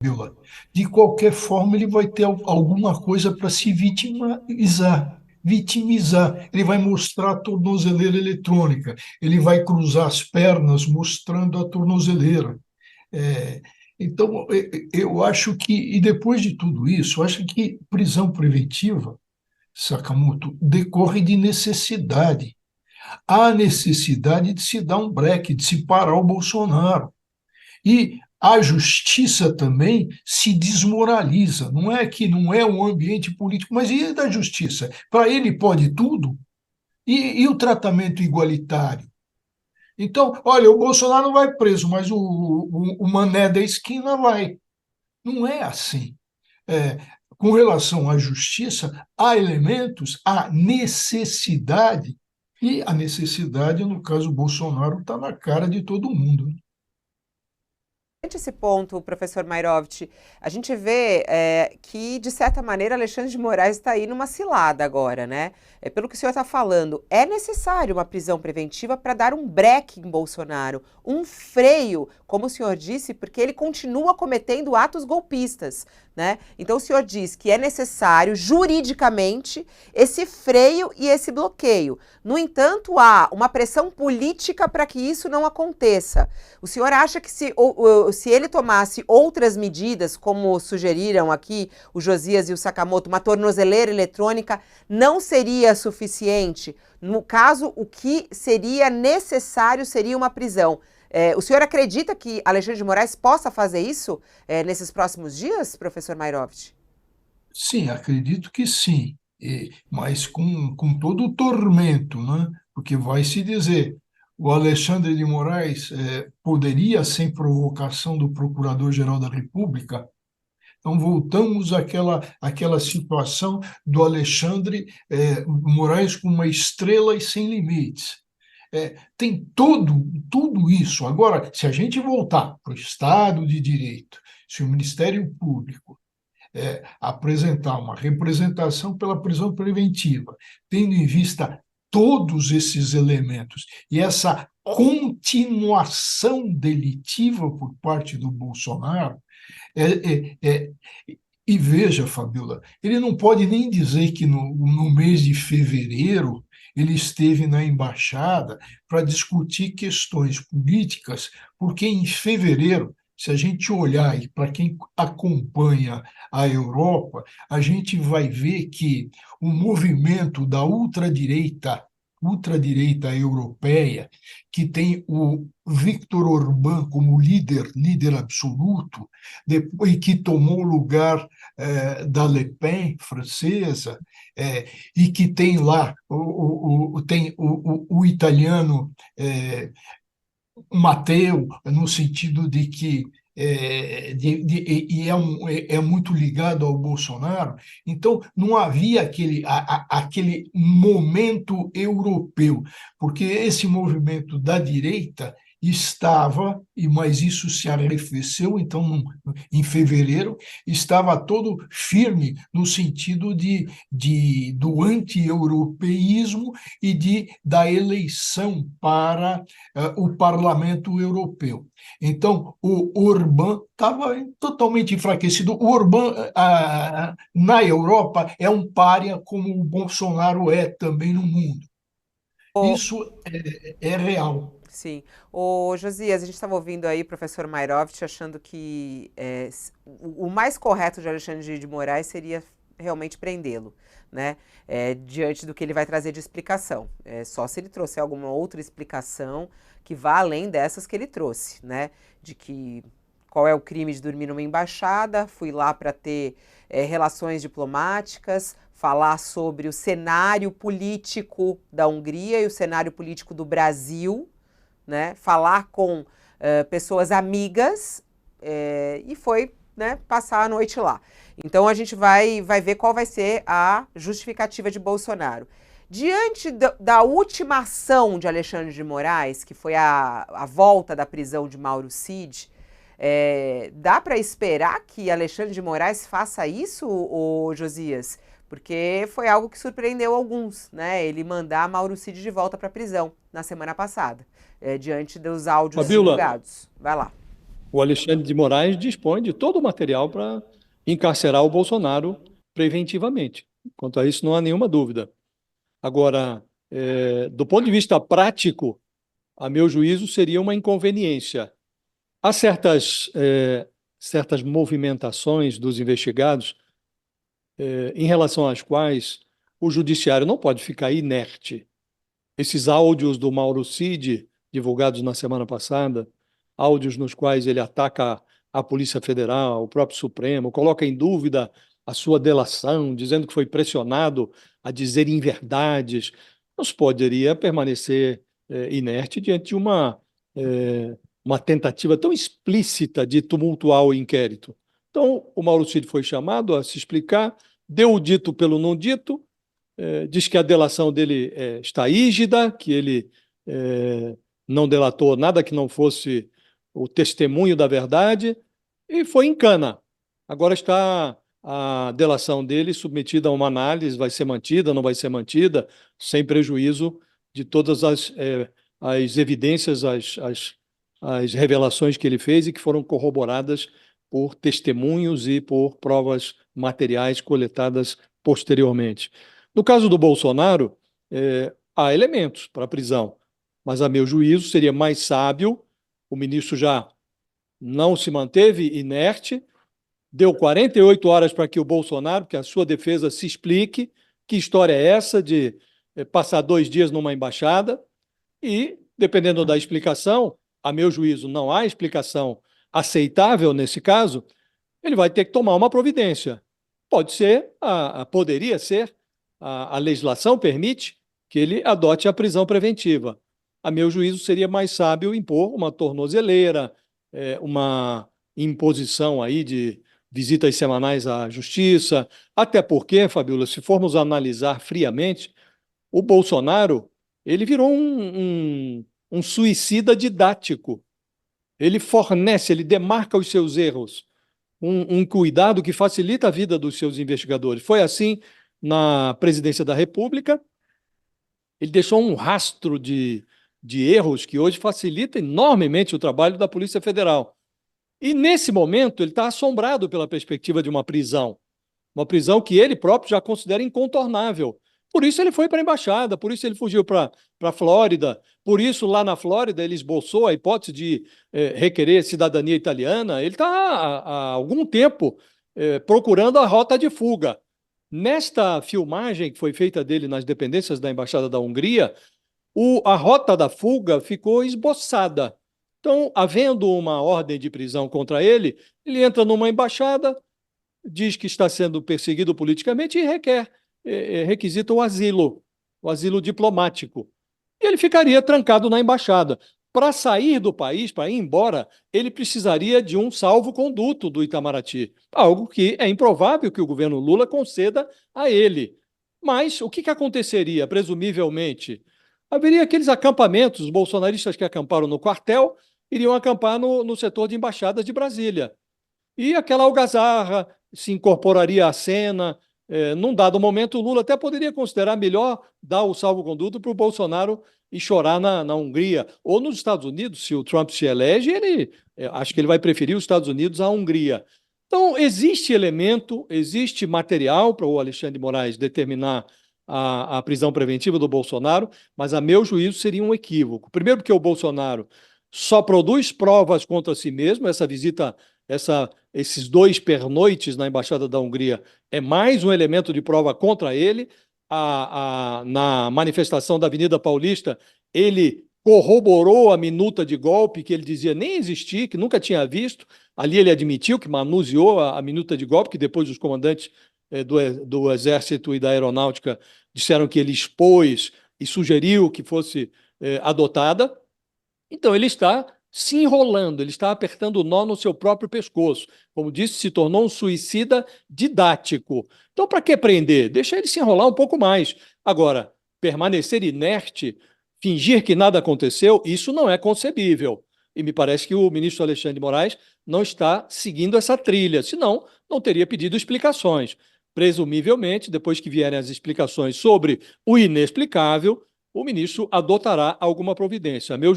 Fabiola. De qualquer forma, ele vai ter alguma coisa para se vitimizar. Vitimizar. Ele vai mostrar a tornozeleira eletrônica, ele vai cruzar as pernas mostrando a tornozeleira. É, então, eu acho que, e depois de tudo isso, eu acho que prisão preventiva, Sakamoto, decorre de necessidade. Há necessidade de se dar um breque, de se parar o Bolsonaro. E a justiça também se desmoraliza. Não é que não é um ambiente político, mas e da justiça? Para ele pode tudo? E o tratamento igualitário? Então, olha, o Bolsonaro não vai preso, mas o Mané da esquina vai. Não é assim. É, com relação à justiça, há elementos, há necessidade, e a necessidade, no caso Bolsonaro, está na cara de todo mundo. Esse ponto, professor Mairovitch, a gente vê que, de certa maneira, Alexandre de Moraes está aí numa cilada agora, né? Pelo que o senhor está falando, é necessário uma prisão preventiva para dar um breque em Bolsonaro, um freio, como o senhor disse, porque ele continua cometendo atos golpistas, né? Então, o senhor diz que é necessário, juridicamente, esse freio e esse bloqueio. No entanto, há uma pressão política para que isso não aconteça. O senhor acha que se ele tomasse outras medidas, como sugeriram aqui o Josias e o Sakamoto, uma tornozeleira eletrônica, não seria suficiente? No caso, o que seria necessário seria uma prisão. O senhor acredita que Alexandre de Moraes possa fazer isso nesses próximos dias, professor Mairovitch? Sim, acredito que sim, mas com todo o tormento, né? Porque vai se dizer, o Alexandre de Moraes poderia, sem provocação do Procurador-Geral da República, então voltamos àquela situação do Alexandre Moraes com uma estrela e sem limites. Tem tudo isso. Agora, se a gente voltar para o Estado de Direito, se o Ministério Público apresentar uma representação pela prisão preventiva, tendo em vista todos esses elementos e essa continuação delitiva por parte do Bolsonaro, é, é, e veja, Fabiola, ele não pode nem dizer que no mês de fevereiro ele esteve na embaixada para discutir questões políticas, porque em fevereiro, se a gente olhar, e para quem acompanha a Europa, a gente vai ver que o movimento da ultradireita europeia, que tem o Viktor Orbán como líder absoluto, depois que tomou o lugar da Le Pen, francesa, e que tem lá o italiano Matteo, no sentido de que é muito ligado ao Bolsonaro, então não havia aquele momento europeu, porque esse movimento da direita estava, mas isso se arrefeceu, então, em fevereiro, estava todo firme no sentido do anti-europeísmo e da eleição para o Parlamento Europeu. Então, o Orbán estava totalmente enfraquecido. O Orbán, na Europa, é um pária como o Bolsonaro é também no mundo. O, Isso é real. sim. O Josias, a gente estava ouvindo aí o professor Mairovitch achando que o mais correto de Alexandre de Moraes seria realmente prendê-lo, né? Diante do que ele vai trazer de explicação. Só se ele trouxer alguma outra explicação que vá além dessas que ele trouxe, né? De que qual é o crime de dormir numa embaixada, fui lá para ter relações diplomáticas, falar sobre o cenário político da Hungria e o cenário político do Brasil, né? Falar com pessoas amigas e foi, né, passar a noite lá. Então a gente vai ver qual vai ser a justificativa de Bolsonaro. Diante da última ação de Alexandre de Moraes, que foi a volta da prisão de Mauro Cid, dá para esperar que Alexandre de Moraes faça isso, ô Josias? Porque foi algo que surpreendeu alguns, né? Ele mandar Mauro Cid de volta para a prisão na semana passada, diante dos áudios Fabiola, divulgados. Vai lá. O Alexandre de Moraes dispõe de todo o material para encarcerar o Bolsonaro preventivamente. Quanto a isso, não há nenhuma dúvida. Agora, do ponto de vista prático, a meu juízo, seria uma inconveniência. Há certas movimentações dos investigados em relação às quais o judiciário não pode ficar inerte. Esses áudios do Mauro Cid, divulgados na semana passada, áudios nos quais ele ataca a Polícia Federal, o próprio Supremo, coloca em dúvida a sua delação, dizendo que foi pressionado a dizer inverdades, não se poderia permanecer inerte diante de uma tentativa tão explícita de tumultuar o inquérito. Então, o Mauro Cid foi chamado a se explicar, deu o dito pelo não dito, diz que a delação dele está rígida, que ele não delatou nada que não fosse o testemunho da verdade, e foi em cana. Agora está a delação dele submetida a uma análise, vai ser mantida, não vai ser mantida, sem prejuízo de todas as evidências, as revelações que ele fez e que foram corroboradas por testemunhos e por provas materiais coletadas posteriormente. No caso do Bolsonaro, há elementos para a prisão, mas, a meu juízo, seria mais sábio, o ministro já não se manteve inerte, deu 48 horas para que o Bolsonaro, que a sua defesa se explique, que história é essa de passar 2 dias numa embaixada, e, dependendo da explicação, a meu juízo não há explicação aceitável nesse caso, ele vai ter que tomar uma providência. Pode ser, poderia ser, a legislação permite que ele adote a prisão preventiva. A meu juízo, seria mais sábio impor uma tornozeleira, uma imposição aí de visitas semanais à justiça, até porque, Fabíola, se formos analisar friamente, o Bolsonaro ele virou um suicida didático. Ele fornece, ele demarca os seus erros, um cuidado que facilita a vida dos seus investigadores. Foi assim na presidência da República, ele deixou um rastro de erros que hoje facilita enormemente o trabalho da Polícia Federal. E, nesse momento, ele está assombrado pela perspectiva de uma prisão que ele próprio já considera incontornável. Por isso ele foi para a embaixada, por isso ele fugiu para a Flórida, por isso lá na Flórida ele esboçou a hipótese de requerer cidadania italiana. Ele está há algum tempo procurando a rota de fuga. Nesta filmagem que foi feita dele nas dependências da Embaixada da Hungria, a rota da fuga ficou esboçada. Então, havendo uma ordem de prisão contra ele, ele entra numa embaixada, diz que está sendo perseguido politicamente e requisita o asilo diplomático. E ele ficaria trancado na embaixada. Para sair do país, para ir embora, ele precisaria de um salvo-conduto do Itamaraty, algo que é improvável que o governo Lula conceda a ele. Mas o que aconteceria, presumivelmente? Haveria aqueles acampamentos, os bolsonaristas que acamparam no quartel iriam acampar no setor de embaixadas de Brasília. E aquela algazarra se incorporaria à cena. Num dado momento, o Lula até poderia considerar melhor dar o salvo-conduto para o Bolsonaro e chorar na Hungria. Ou nos Estados Unidos, se o Trump se elege, acho que ele vai preferir os Estados Unidos à Hungria. Então, existe elemento, existe material para o Alexandre de Moraes determinar a prisão preventiva do Bolsonaro, mas, a meu juízo, seria um equívoco. Primeiro, porque o Bolsonaro só produz provas contra si mesmo. Essa visita, esses 2 pernoites na Embaixada da Hungria é mais um elemento de prova contra ele. Na manifestação da Avenida Paulista, ele corroborou a minuta de golpe que ele dizia nem existir, que nunca tinha visto. Ali ele admitiu que manuseou a minuta de golpe, que depois os comandantes do Exército e da Aeronáutica disseram que ele expôs e sugeriu que fosse adotada. Então, ele está se enrolando, ele está apertando o nó no seu próprio pescoço. Como disse, se tornou um suicida didático. Então, para que prender? Deixa ele se enrolar um pouco mais. Agora, permanecer inerte, fingir que nada aconteceu, isso não é concebível. E me parece que o ministro Alexandre de Moraes não está seguindo essa trilha, senão não teria pedido explicações. Presumivelmente, depois que vierem as explicações sobre o inexplicável, o ministro adotará alguma providência. Meu